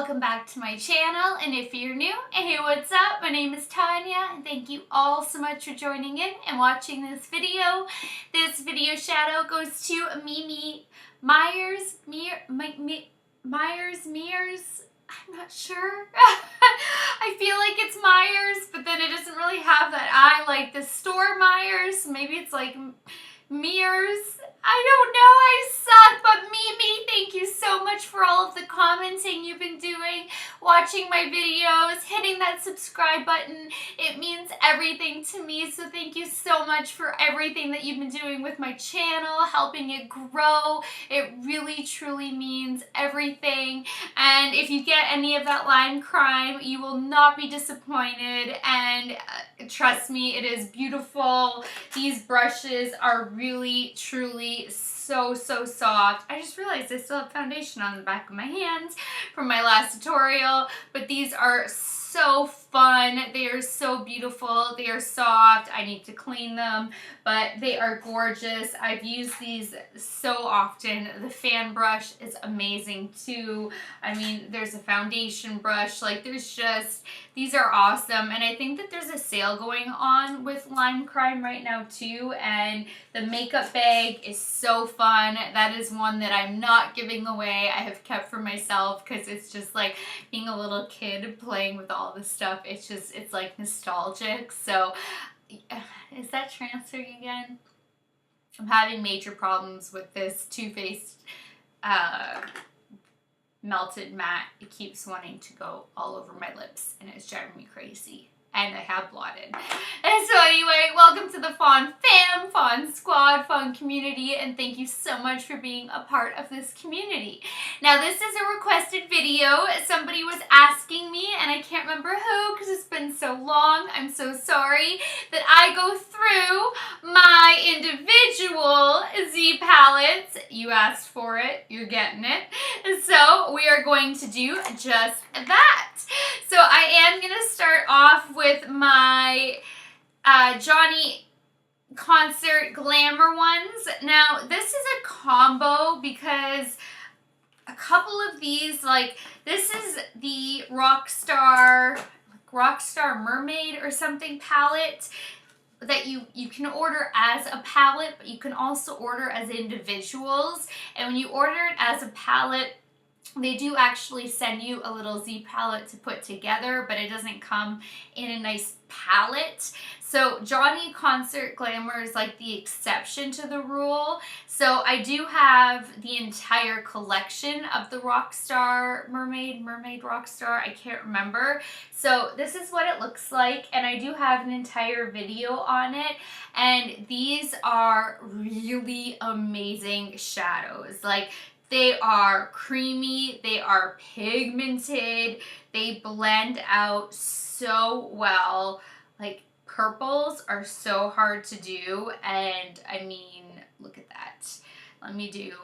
welcome back to my channel, and if you're new, hey, what's up? My name is Tanya, and thank you all so much for joining in and watching this video. This video shadow goes to Mimi Myers, I'm not sure. I feel like it's Myers, but then it doesn't really have that I like the store Myers. Maybe it's like Mears. I don't know, I suck, but Mimi, thank you so much for all of the commenting you've been doing, watching my videos, hitting that subscribe button. It means everything to me, so thank you so much for everything that you've been doing with my channel, helping it grow. It really, truly means everything, and if you get any of that lime crime, you will not be disappointed, and trust me, it is beautiful. These brushes are really, truly so soft. I just realized I still have foundation on the back of my hands from my last tutorial, but these are so fun. They are so beautiful. They are soft. I need to clean them, but they are gorgeous. I've used these so often. The fan brush is amazing too. I mean, there's a foundation brush. Like, there's just, these are awesome. And I think that there's a sale going on with Lime Crime right now too. And the makeup bag is so fun. That is one that I'm not giving away. I have kept for myself because it's just like being a little kid playing with all this stuff. It's just, it's like nostalgic. So is that transferring again? I'm having major problems with this Too Faced melted matte. It keeps wanting to go all over my lips and it's driving me crazy. And I have blotted. And so anyway, welcome to the Fawn fam, Fawn squad, Fawn community, and thank you so much for being a part of this community. Now, this is a requested video. Somebody was asking me, and I can't remember who because it's been so long. I'm so sorry that I go through my individual Z palettes. You asked for it. You're getting it. So we are going to do just that. So I am going to start off with my Johnny Concert Glamour ones. Now, this is a combo because a couple of these, like, this is the Rockstar Mermaid or something palette that you can order as a palette, but you can also order as individuals. And when you order it as a palette, they do actually send you a little Z palette to put together, but it doesn't come in a nice palette. So Johnny Concert Glamour is like the exception to the rule. So I do have the entire collection of the Rockstar Mermaid Rockstar, I can't remember. So this is what it looks like, and I do have an entire video on it, and these are really amazing shadows. Like, they are creamy, they are pigmented, they blend out so well. Like, purples are so hard to do, and I mean, look at that. Let me do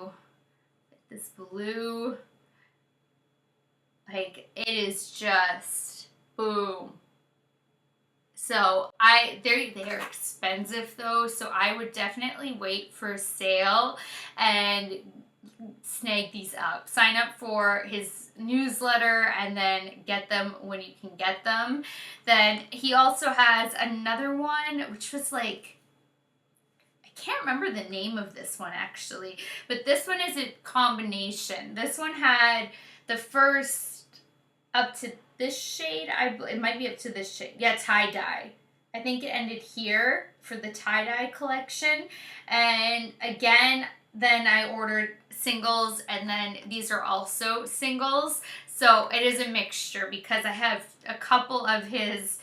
this blue. Like, it is just boom. So they're expensive though, so I would definitely wait for a sale and snag these up. Sign up for his newsletter and then get them when you can get them. Then he also has another one which was like, I can't remember the name of this one actually, but this one is a combination. This one had the first up to this shade, it might be up to this shade, yeah, tie-dye. I think it ended here for the tie-dye collection, and again then I ordered singles, and then these are also singles. So it is a mixture because I have a couple of his,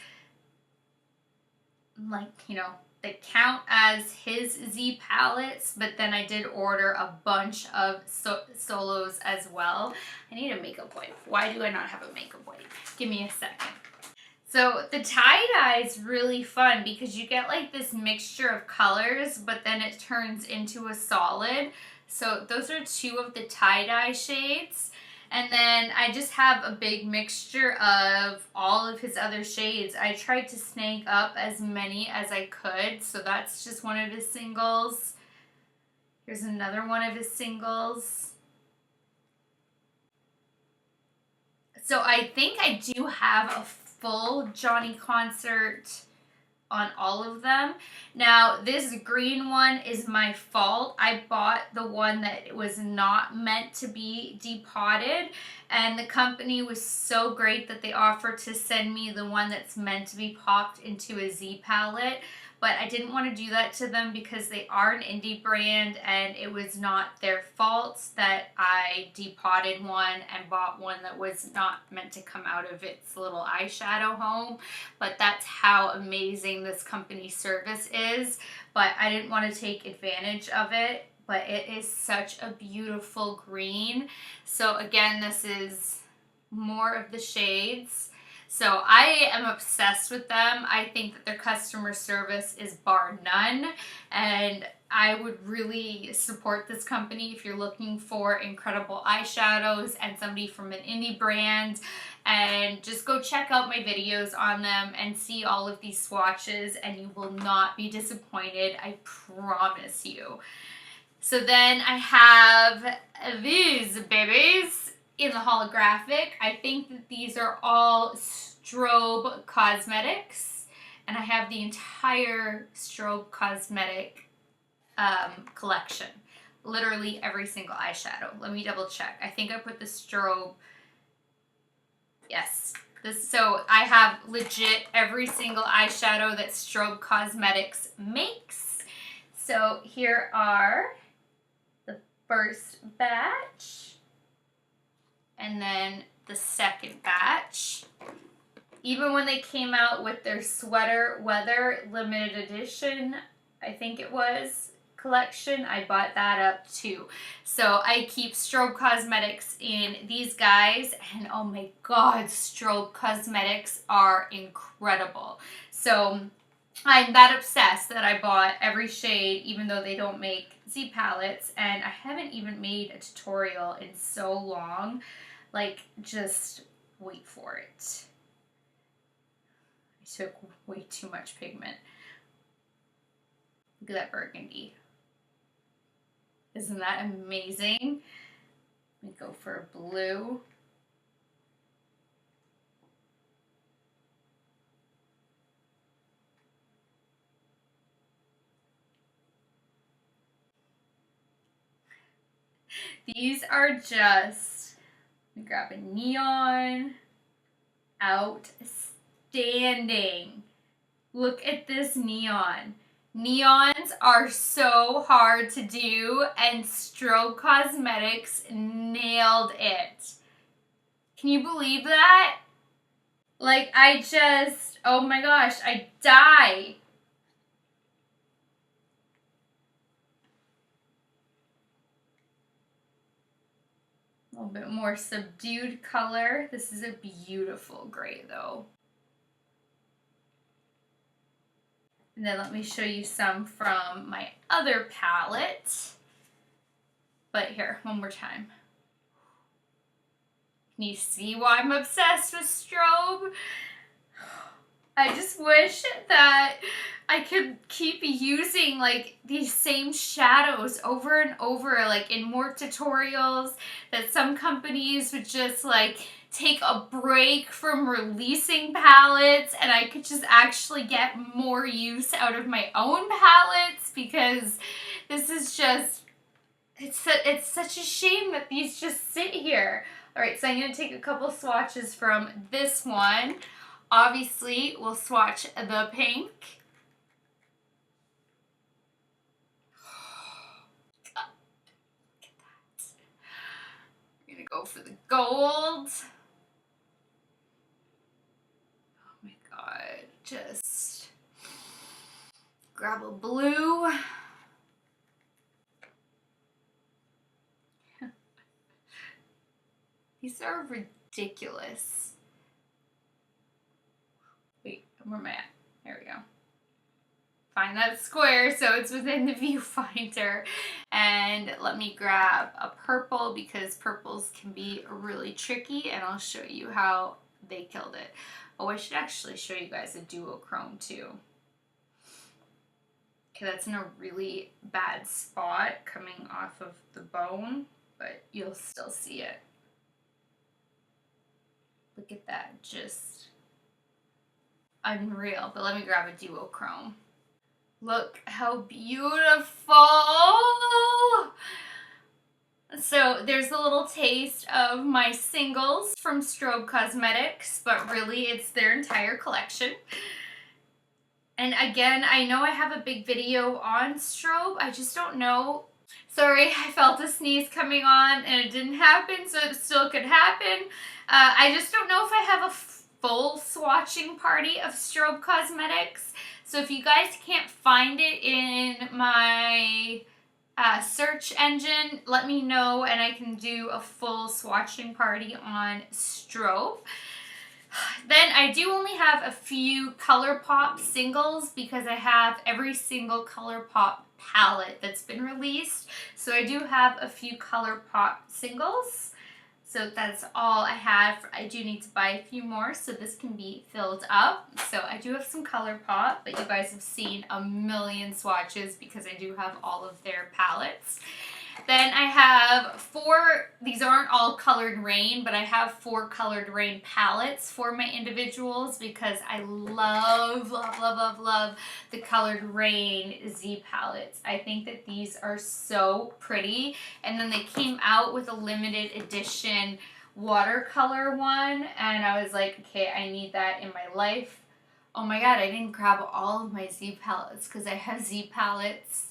like, you know, that count as his Z palettes, but then I did order a bunch of solos as well. I need a makeup wipe. Why do I not have a makeup wipe? Give me a second. So the tie-dye is really fun because you get like this mixture of colors, but then it turns into a solid. So those are two of the tie-dye shades. And then I just have a big mixture of all of his other shades. I tried to snag up as many as I could. So that's just one of his singles. Here's another one of his singles. So I think I do have a full Johnny concert on all of them. Now, this green one is my fault. I bought the one that was not meant to be depotted, and the company was so great that they offered to send me the one that's meant to be popped into a Z palette. But I didn't want to do that to them because they are an indie brand, and it was not their fault that I depotted one and bought one that was not meant to come out of its little eyeshadow home. But that's how amazing this company service is. But I didn't want to take advantage of it. But it is such a beautiful green. So again, this is more of the shades. So I am obsessed with them. I think that their customer service is bar none, and I would really support this company if you're looking for incredible eyeshadows and somebody from an indie brand. And just go check out my videos on them and see all of these swatches, and you will not be disappointed, I promise you. So then I have these babies in the holographic. I think that these are all Strobe Cosmetics, and I have the entire Strobe Cosmetic collection. Literally every single eyeshadow. Let me double check. I think I put the Strobe. Yes. So I have legit every single eyeshadow that Strobe Cosmetics makes. So here are the first batch. And then the second batch. Even when they came out with their sweater weather limited edition, I think it was, collection, I bought that up too. So I keep Strobe Cosmetics in these guys, and oh my god, Strobe Cosmetics are incredible. So I'm that obsessed that I bought every shade, even though they don't make Z palettes, and I haven't even made a tutorial in so long. Like, just wait for it. I took way too much pigment. Look at that burgundy. Isn't that amazing? Let me go for a blue. These are just, let me grab a neon. Outstanding. Look at this neon. Neons are so hard to do, and Strobe Cosmetics nailed it. Can you believe that? Like, oh my gosh, I die. A little bit more subdued color. This is a beautiful gray though. And then let me show you some from my other palette. But here, one more time. Can you see why I'm obsessed with Strobe? I just wish that I could keep using like these same shadows over and over, like in more tutorials, that some companies would just like take a break from releasing palettes, and I could just actually get more use out of my own palettes, because this is just, it's such a shame that these just sit here. Alright, so I'm going to take a couple swatches from this one. Obviously, we'll swatch the pink. God, look at that. We're going to go for the gold. Oh my god, just grab a blue. These are ridiculous. Wait, where am I at? There we go. Find that square so it's within the viewfinder. And let me grab a purple, because purples can be really tricky, and I'll show you how they killed it. Oh, I should actually show you guys a duochrome too. Okay, that's in a really bad spot coming off of the bone, but you'll still see it. Look at that, just unreal. But let me grab a duochrome. Look how beautiful. So there's a little taste of my singles from Strobe Cosmetics, but really it's their entire collection. And again, I know I have a big video on Strobe, I just don't know. Sorry, I felt a sneeze coming on and it didn't happen, so it still could happen. I just don't know if I have a full swatching party of Strobe Cosmetics. So if you guys can't find it in my search engine, let me know and I can do a full swatching party on Strobe. Then I do only have a few ColourPop singles because I have every single ColourPop palette that's been released. So I do have a few ColourPop singles. So that's all I have. I do need to buy a few more so this can be filled up. So I do have some ColourPop, but you guys have seen a million swatches because I do have all of their palettes. Then I have 4, these aren't all colored Raine, but I have 4 colored Raine palettes for my individuals because I love, love, love, love, love the colored Raine Z palettes. I think that these are so pretty. And then they came out with a limited edition watercolor one, and I was like, okay, I need that in my life. Oh my god, I didn't grab all of my Z palettes because I have Z palettes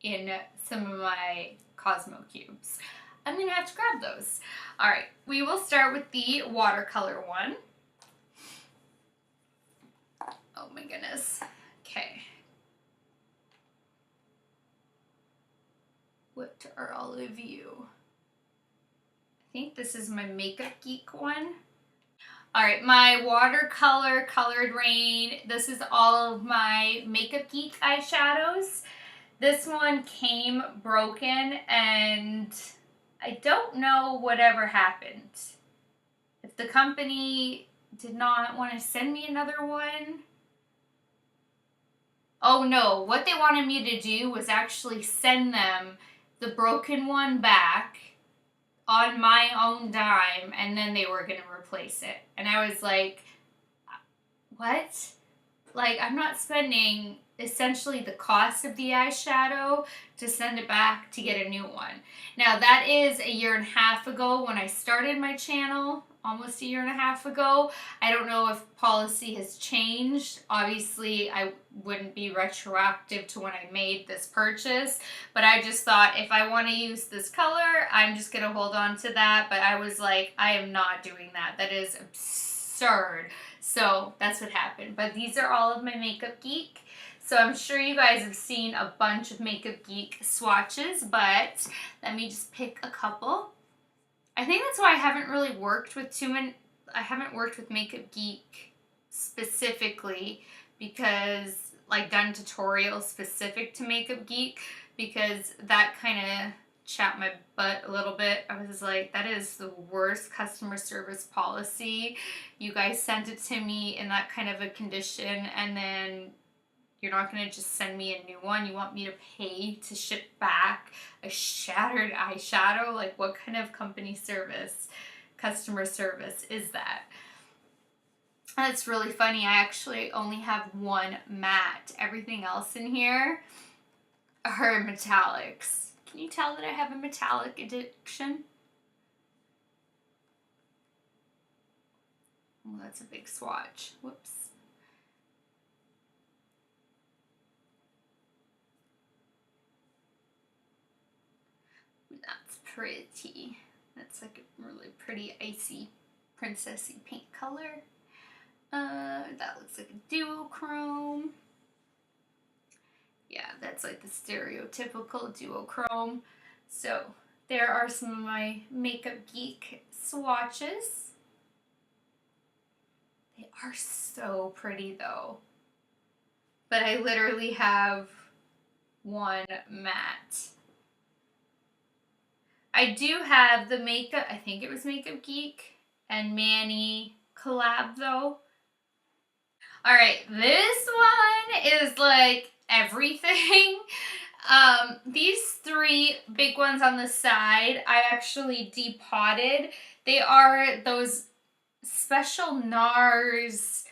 in some of my Cosmo cubes. I'm gonna have to grab those. All right, we will start with the watercolor one. Oh my goodness. Okay. What are all of you? I think this is my Makeup Geek one. All right, my watercolor colored Raine. This is all of my Makeup Geek eyeshadows. This one came broken and I don't know whatever happened. If the company did not want to send me another one. Oh no, what they wanted me to do was actually send them the broken one back on my own dime and then they were going to replace it. And I was like, what? Like, I'm not spending essentially the cost of the eyeshadow to send it back to get a new one. Now, that is a year and a half ago when I started my channel, almost a year and a half ago. I don't know if policy has changed. Obviously, I wouldn't be retroactive to when I made this purchase, but I just thought if I want to use this color, I'm just going to hold on to that. But I was like, I am not doing that. That is absurd. So that's what happened. But these are all of my Makeup Geek. So I'm sure you guys have seen a bunch of Makeup Geek swatches, but let me just pick a couple. I think that's why I haven't really worked with I haven't worked with Makeup Geek specifically because, like, done tutorials specific to Makeup Geek, because that kind of chapped my butt a little bit. I was like, that is the worst customer service policy. You guys sent it to me in that kind of a condition and then you're not going to just send me a new one. You want me to pay to ship back a shattered eyeshadow? Like, what kind of company service, customer service is that? That's really funny. I actually only have one matte. Everything else in here are metallics. Can you tell that I have a metallic addiction? Oh, that's a big swatch. Whoops. That's pretty. That's like a really pretty icy princessy pink color. That looks like a duochrome. Yeah, that's like the stereotypical duochrome. So there are some of my Makeup Geek swatches. They are so pretty though. But I literally have one matte. I do have the Makeup, I think it was Makeup Geek and Manny collab though. Alright, this one is like everything. These three big ones on the side, I actually depotted. They are those special Nars,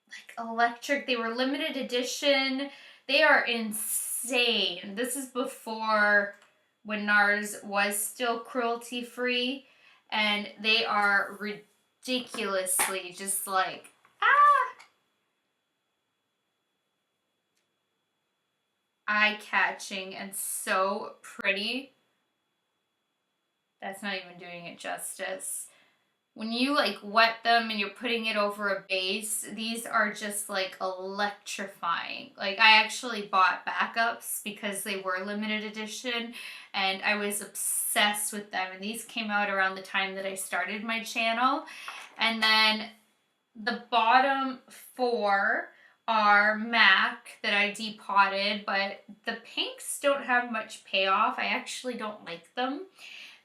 like electric. They were limited edition. They are insane. This is before when Nars was still cruelty free, and they are ridiculously just like, eye-catching and so pretty. That's not even doing it justice. When you like wet them and you're putting it over a base, these are just like electrifying. Like I actually bought backups because they were limited edition and I was obsessed with them. And these came out around the time that I started my channel. And then the bottom four are MAC that I depotted, but the pinks don't have much payoff. I actually don't like them.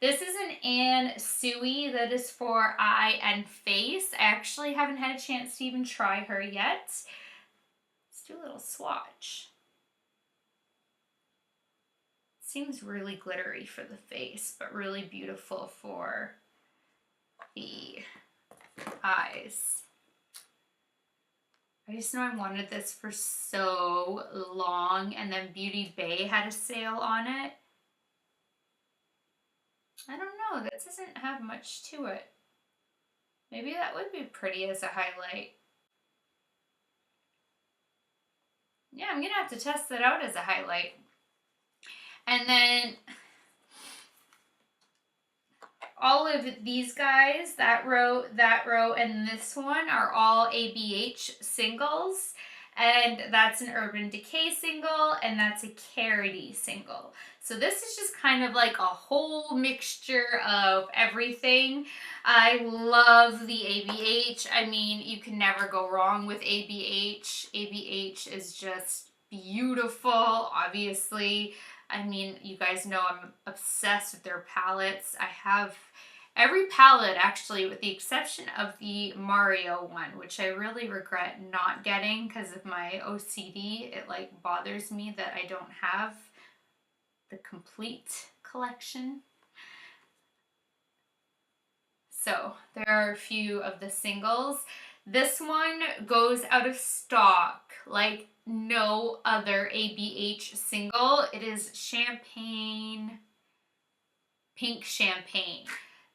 This is an Ann Sui that is for eye and face. I actually haven't had a chance to even try her yet. Let's do a little swatch. Seems really glittery for the face, but really beautiful for the eyes. I just know I wanted this for so long, and then Beauty Bay had a sale on it. I don't know, that doesn't have much to it. Maybe that would be pretty as a highlight. Yeah, I'm gonna have to test that out as a highlight. And then all of these guys, that row, and this one are all ABH singles. And that's an Urban Decay single, and that's a Karity single. So this is just kind of like a whole mixture of everything. I love the ABH. I mean, you can never go wrong with ABH. ABH is just beautiful, obviously. I mean, you guys know I'm obsessed with their palettes. I have every palette, actually, with the exception of the Mario one, which I really regret not getting because of my OCD. It like bothers me that I don't have the complete collection. So there are a few of the singles. This one goes out of stock like no other ABH single. It is champagne, pink champagne.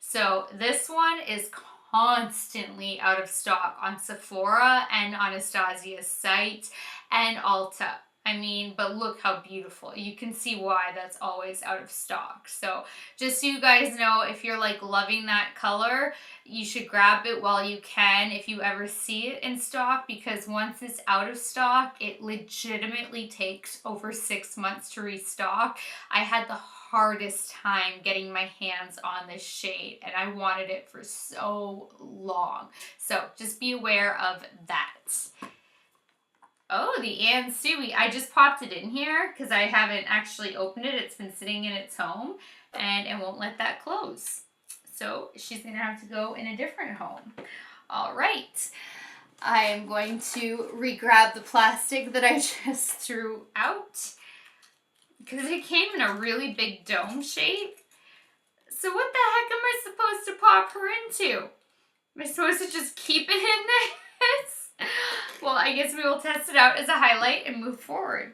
So this one is constantly out of stock on Sephora and on Nastasia's site and Ulta. I mean, but look how beautiful. You can see why that's always out of stock. So just so you guys know, if you're like loving that color, you should grab it while you can if you ever see it in stock, because once it's out of stock, it legitimately takes over 6 months to restock. I had the hardest time getting my hands on this shade and I wanted it for so long. So just be aware of that. Oh, the Ann Sui. I just popped it in here because I haven't actually opened it. It's been sitting in its home and it won't let that close. So she's going to have to go in a different home. All right. I am going to re-grab the plastic that I just threw out because it came in a really big dome shape. So what the heck am I supposed to pop her into? Am I supposed to just keep it in this? Well, I guess we will test it out as a highlight and move forward.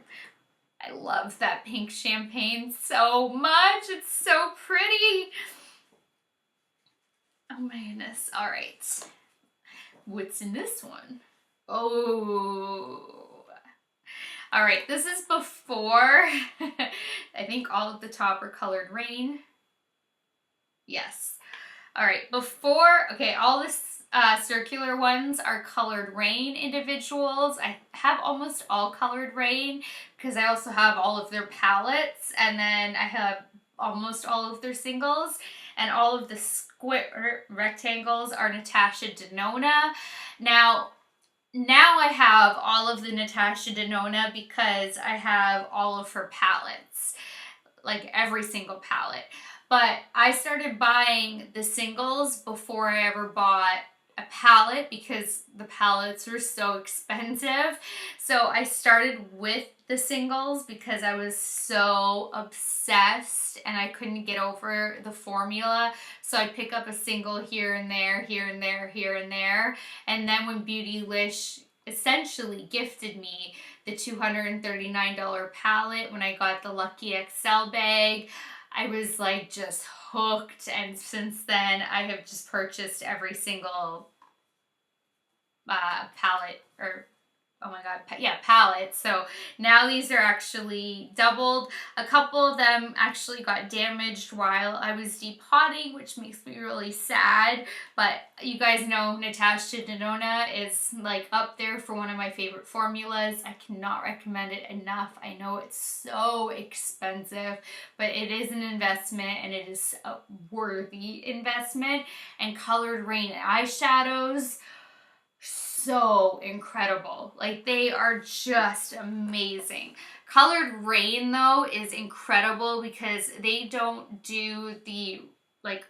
I love that pink champagne so much. It's so pretty. Oh my goodness. All right. What's in this one? Oh. All right. This is before. I think all of the top are colored Raine. Yes. All right. Before. Okay. All this. Circular ones are colored Raine individuals. I have almost all colored Raine because I also have all of their palettes, and then I have almost all of their singles, and all of the square rectangles are Natasha Denona. Now I have all of the Natasha Denona because I have all of her palettes, like every single palette. But I started buying the singles before I ever bought a palette because the palettes were so expensive. So I started with the singles because I was so obsessed and I couldn't get over the formula. So I'd pick up a single here and there, here and there, here and there. And then when Beautylish essentially gifted me the $239 palette when I got the Lucky XL bag, I was like just hooked, and since then I have just purchased every single palette, or oh my god, yeah, palette. So now these are actually doubled. A couple of them actually got damaged while I was depotting, which makes me really sad. But you guys know Natasha Denona is like up there for one of my favorite formulas. I cannot recommend it enough. I know it's so expensive, but it is an investment, and it is a worthy investment. And Colored Raine eyeshadows, so incredible. Like, they are just amazing. Colored Raine though is incredible because they don't do the, like,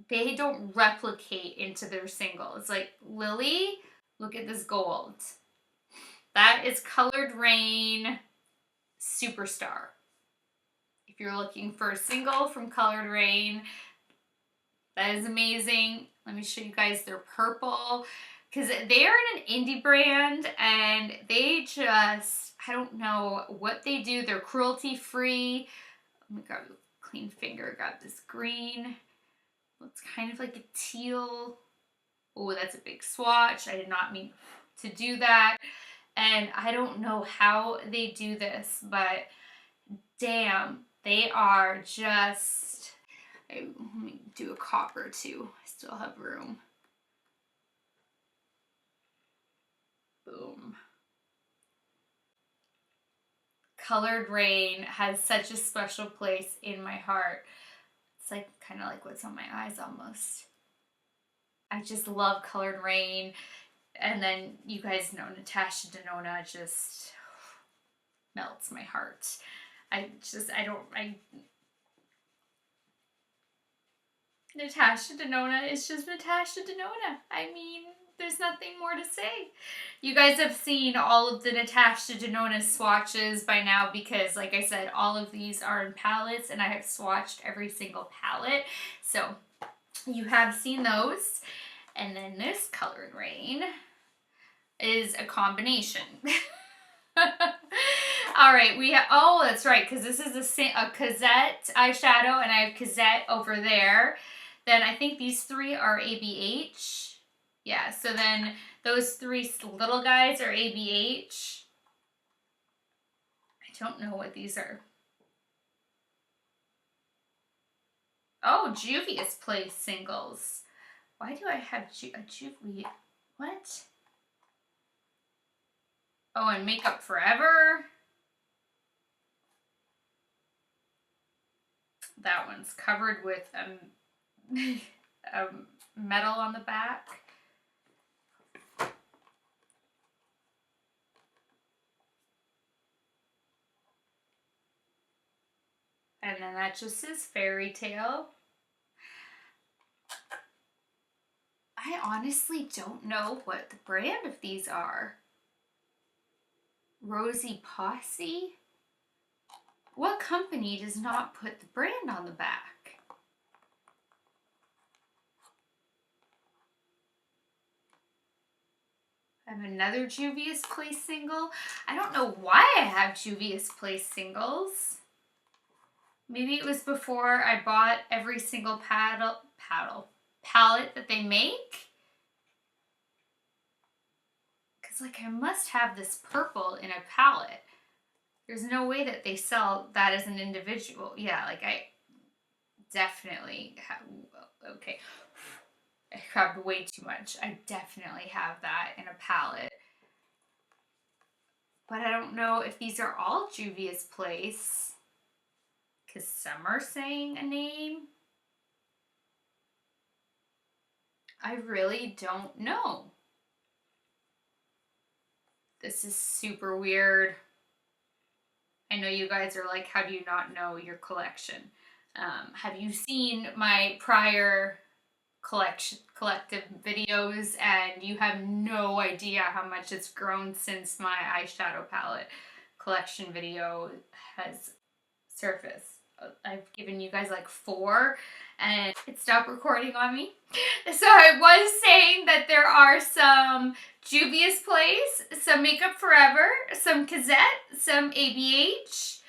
they don't replicate into their single. It's like, Lily, look at this gold. That is Colored Raine Superstar. If you're looking for a single from Colored Raine, that is amazing. Let me show you guys their purple, because they are an indie brand and they just, I don't know what they do. They're cruelty free. Let me grab a clean finger. Got this green. Looks kind of like a teal. Oh, that's a big swatch. I did not mean to do that. And I don't know how they do this, but damn, they are just, let me do a copper too. I still have room. Boom. Colored Raine has such a special place in my heart. It's like kind of like what's on my eyes almost. I just love Colored Raine. And then you guys know Natasha Denona just melts my heart. Natasha Denona is just Natasha Denona. I mean, there's nothing more to say. You guys have seen all of the Natasha Denona swatches by now because, like I said, all of these are in palettes and I have swatched every single palette. So you have seen those. And then this Colored Raine is a combination. All right, we have, oh, that's right, because this is a Cozzette eyeshadow, and I have Cozzette over there. Then I think these three are ABH. Yeah, so then those three little guys are ABH. I don't know what these are. Oh, Juvia's Place singles. Why do I have a Juvia? What? Oh, and Makeup Forever. That one's covered with a metal on the back. And then that just says Fairy Tale. I honestly don't know what the brand of these are. Rosy Posse? What company does not put the brand on the back? I have another Juvia's Place single. I don't know why I have Juvia's Place singles. Maybe it was before I bought every single palette that they make. Because, like, I must have this purple in a palette. There's no way that they sell that as an individual. Yeah, like, I definitely have, okay. I grabbed way too much. I definitely have that in a palette. But I don't know if these are all Juvia's Place, because some are saying a name. I really don't know. This is super weird. I know you guys are like, how do you not know your collection? Have you seen my prior collective videos, and you have no idea how much it's grown since my eyeshadow palette collection video has surfaced. I've given you guys like 4 and it stopped recording on me. So I was saying that there are some Juvia's Place, some Makeup Forever, some Cozzette, some ABH,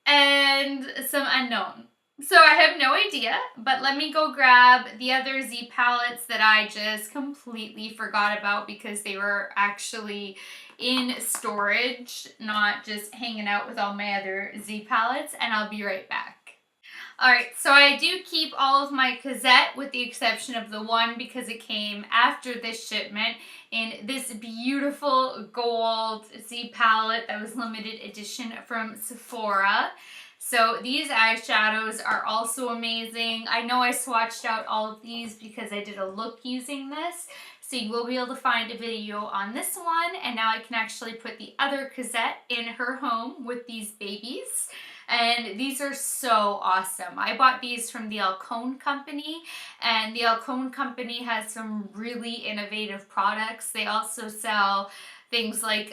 and some unknown. So I have no idea, but let me go grab the other Z palettes that I just completely forgot about because they were actually in storage, not just hanging out with all my other Z palettes, and I'll be right back. Alright, so I do keep all of my Cozzette with the exception of the one because it came after this shipment in this beautiful gold Z palette that was limited edition from Sephora. So these eyeshadows are also amazing. I know I swatched out all of these because I did a look using this. So you will be able to find a video on this one. And now I can actually put the other Cozzette in her home with these babies. And these are so awesome. I bought these from the Alcone Company, and the Alcone Company has some really innovative products. They also sell things like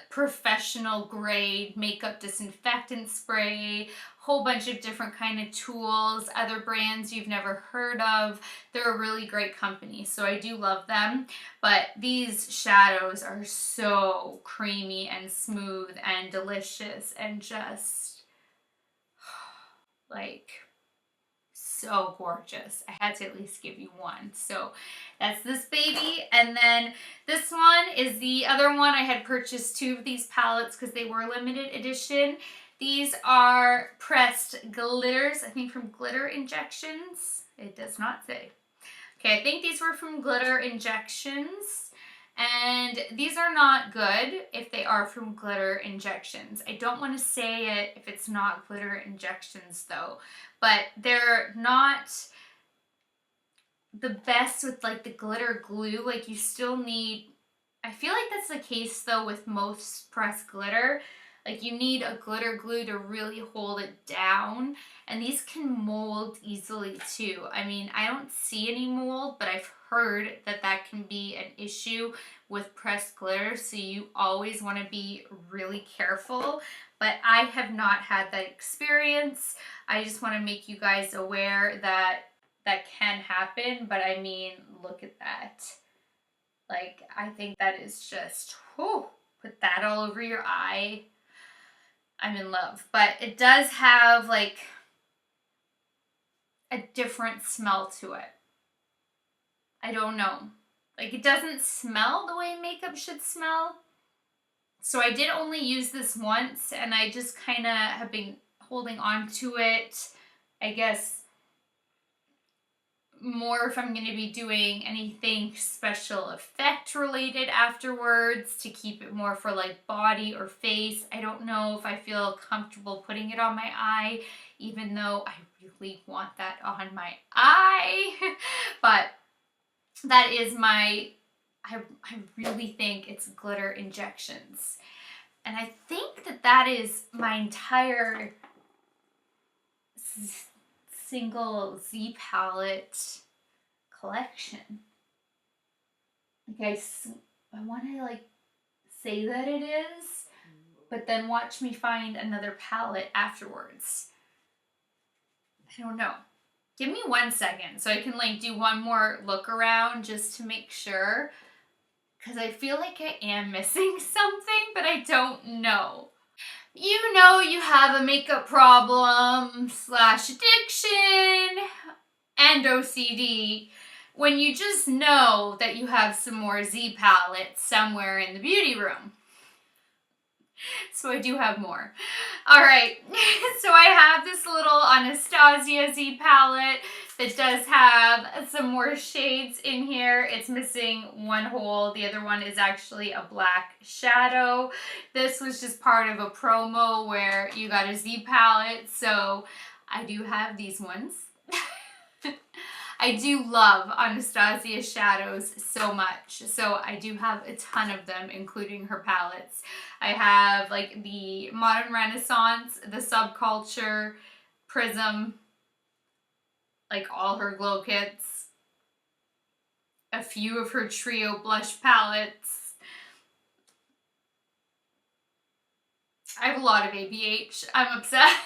professional grade makeup disinfectant spray, whole bunch of different kind of tools, other brands you've never heard of. They're a really great company, so I do love them. But these shadows are so creamy and smooth and delicious and just like so gorgeous. I had to at least give you one. So that's this baby. And then this one is the other one. I had purchased 2 of these palettes because they were limited edition. These are pressed glitters, I think from Glitter Injections. It does not say. Okay, I think these were from Glitter Injections. And these are not good if they are from Glitter Injections. I don't want to say it if it's not Glitter Injections though, but they're not the best with like the glitter glue. Like you still need, I feel like that's the case though with most pressed glitter. Like you need a glitter glue to really hold it down, and these can mold easily too. I mean, I don't see any mold, but I've heard that that can be an issue with pressed glitter, so you always want to be really careful. But I have not had that experience. I just want to make you guys aware that that can happen, but I mean, look at that. Like, I think that is just, whew, put that all over your eye. I'm in love. But it does have like a different smell to it. I don't know. Like it doesn't smell the way makeup should smell. So I did only use this once and I just kind of have been holding on to it. I guess more if I'm going to be doing anything special effect related afterwards to keep it more for like body or face. I don't know if I feel comfortable putting it on my eye, even though I really want that on my eye. But that is my, I really think it's Glitter Injections. And I think that that is my entire single Z palette collection. Like I want to like say that it is, but then watch me find another palette afterwards. I don't know. Give me 1 second so I can like do one more look around just to make sure, because I feel like I am missing something, but I don't know. You know you have a makeup problem / addiction and OCD when you just know that you have some more Z palettes somewhere in the beauty room. So I do have more. Alright, so I have this little Nastasia Z palette that does have some more shades in here. It's missing one hole. The other one is actually a black shadow. This was just part of a promo where you got a Z palette, so I do have these ones. I do love Anastasia shadows so much, so I do have a ton of them, including her palettes. I have like the Modern Renaissance, the Subculture, Prism, like all her glow kits. few of her trio blush palettes. I have a lot of ABH. I'm obsessed.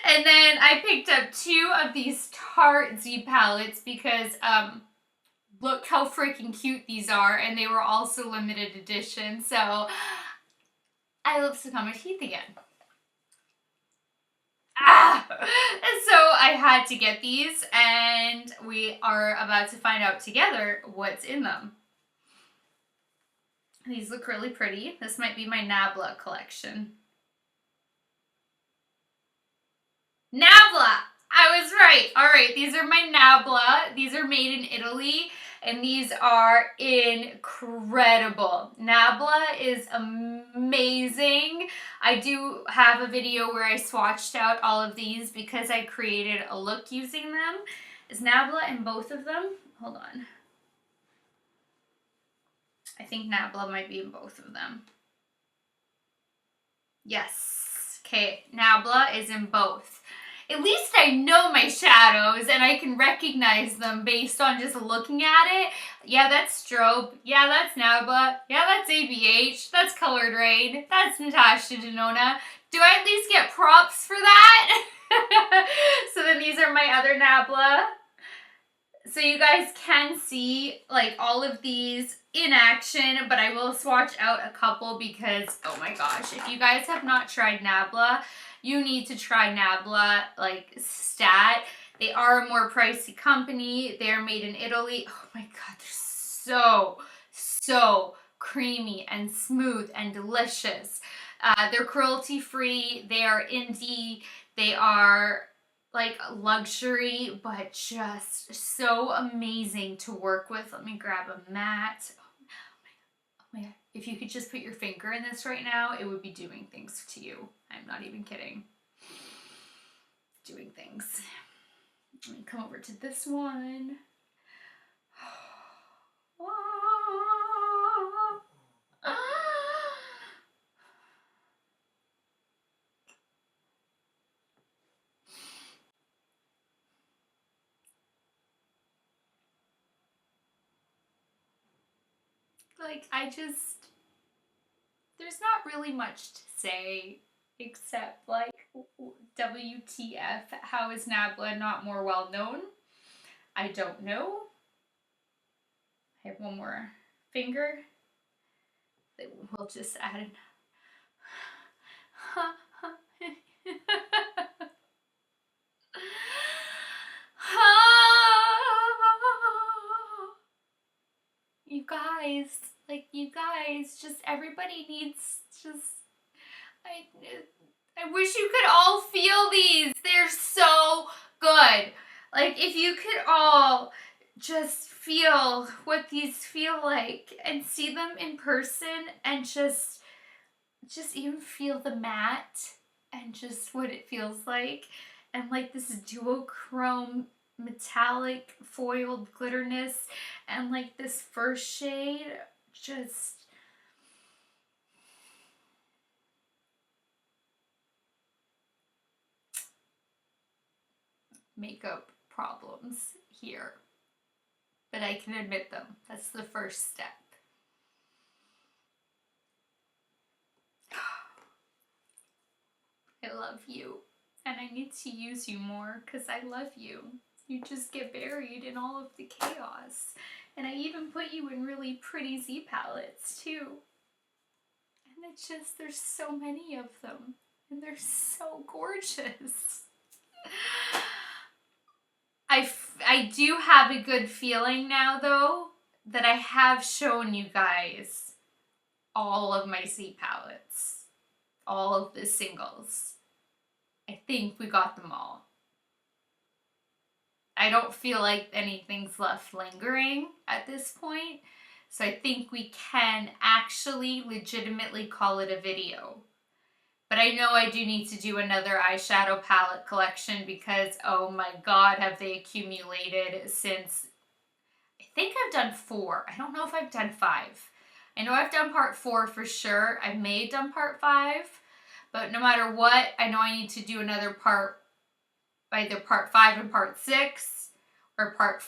And then I picked up 2 of these Tarte Z palettes because look how freaking cute these are, and they were also limited edition. So I lipstick on my teeth again. So I had to get these, and we are about to find out together what's in them. These look really pretty. This might be my Nabla collection. Nabla! I was right. Alright, these are my Nabla. These are made in Italy, and these are incredible. Nabla is amazing. I do have a video where I swatched out all of these because I created a look using them. Is Nabla in both of them? Hold on. I think Nabla might be in both of them. Yes. Okay, Nabla is in both. At least I know my shadows and I can recognize them based on just looking at it. Yeah, that's Strobe. Yeah, that's Nabla. Yeah, that's ABH. That's Colored Raine. That's Natasha Denona. Do I at least get props for that? So then these are my other Nabla. So you guys can see like all of these in action, but I will swatch out a couple because, oh my gosh, if you guys have not tried Nabla, you need to try Nabla, like, stat. They are a more pricey company. They're made in Italy. Oh my god, they're so creamy and smooth and delicious. They're cruelty-free. They are indie. They are, like, luxury, but just so amazing to work with. Let me grab a matte. Oh my god. If you could just put your finger in this right now, it would be doing things to you. I'm not even kidding. Doing things. Let me come over to this one. Like, there's not really much to say except, like, WTF, how is Nabla not more well known? I don't know. I have one more finger that we'll just add in. You guys, just everybody needs I wish you could all feel these. They're so good. Like, if you could all just feel what these feel like and see them in person and just even feel the matte and just what it feels like. And like this duochrome metallic foiled glitterness and like this first shade, just makeup problems here, but I can admit them. That's the first step. I love you, and I need to use you more because I love you. You just get buried in all of the chaos. And I even put you in really pretty Z palettes too. And it's just, there's so many of them, and they're so gorgeous. I do have a good feeling now, though, that I have shown you guys all of my Z palettes, all of the singles. I think we got them all. I don't feel like anything's left lingering at this point, so I think we can actually legitimately call it a video. But I know I do need to do another eyeshadow palette collection because, oh my god, have they accumulated since, I think I've done 4. I don't know if I've done 5. I know I've done part 4 for sure. I may have done part 5, but no matter what, I know I need to do another part, either part 5 and part 6, or part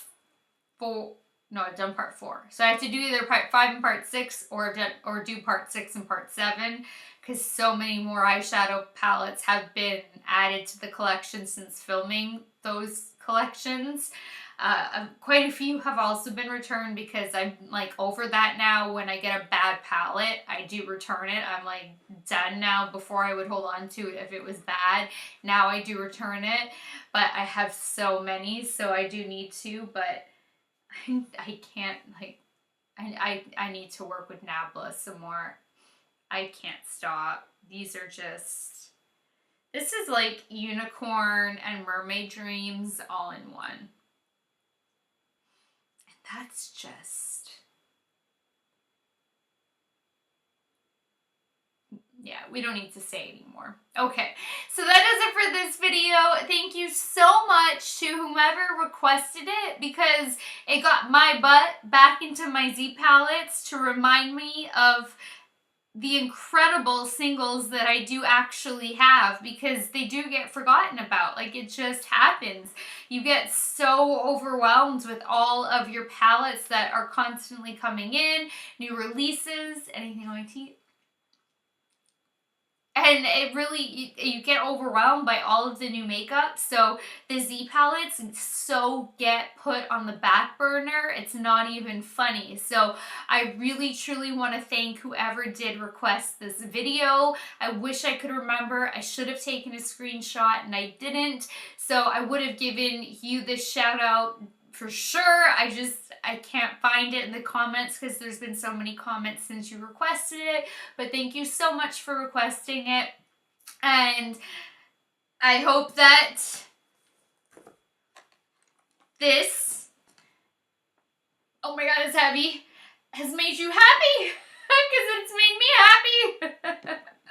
4, No, I've done part 4. So I have to do either part 5 and part 6 or do part 6 and part 7 because so many more eyeshadow palettes have been added to the collection since filming those collections. Quite a few have also been returned because I'm like over that now. When I get a bad palette, I do return it. I'm like done now. Before I would hold on to it if it was bad. Now I do return it, but I have so many, so I do need to, but I can't, like, I need to work with Nabla some more. I can't stop. These are just, this is like unicorn and mermaid dreams all in one. That's just, yeah, we don't need to say anymore. Okay, so that does it for this video. Thank you so much to whomever requested it because it got my butt back into my Z palettes to remind me of the incredible singles that I do actually have, because they do get forgotten about. Like, it just happens. You get so overwhelmed with all of your palettes that are constantly coming in, new releases, anything on my teeth. And it really, you get overwhelmed by all of the new makeup. So the Z palettes so get put on the back burner. It's not even funny. So I really truly want to thank whoever did request this video. I wish I could remember. I should have taken a screenshot and I didn't. So I would have given you this shout out for sure. I can't find it in the comments because there's been so many comments since you requested it. But thank you so much for requesting it. And I hope that this, oh my god, it's heavy, has made you happy. Because it's made me happy.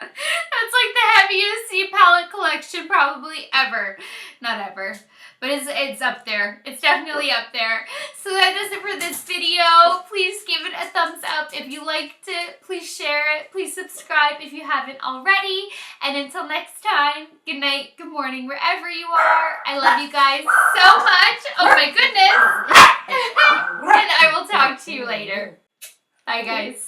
That's like the heaviest C palette collection probably ever. Not ever. But it's up there. It's definitely up there. So that does it for this video. Please give it a thumbs up if you liked it. Please share it. Please subscribe if you haven't already. And until next time, good night, good morning, wherever you are. I love you guys so much. Oh my goodness. And I will talk to you later. Bye, guys.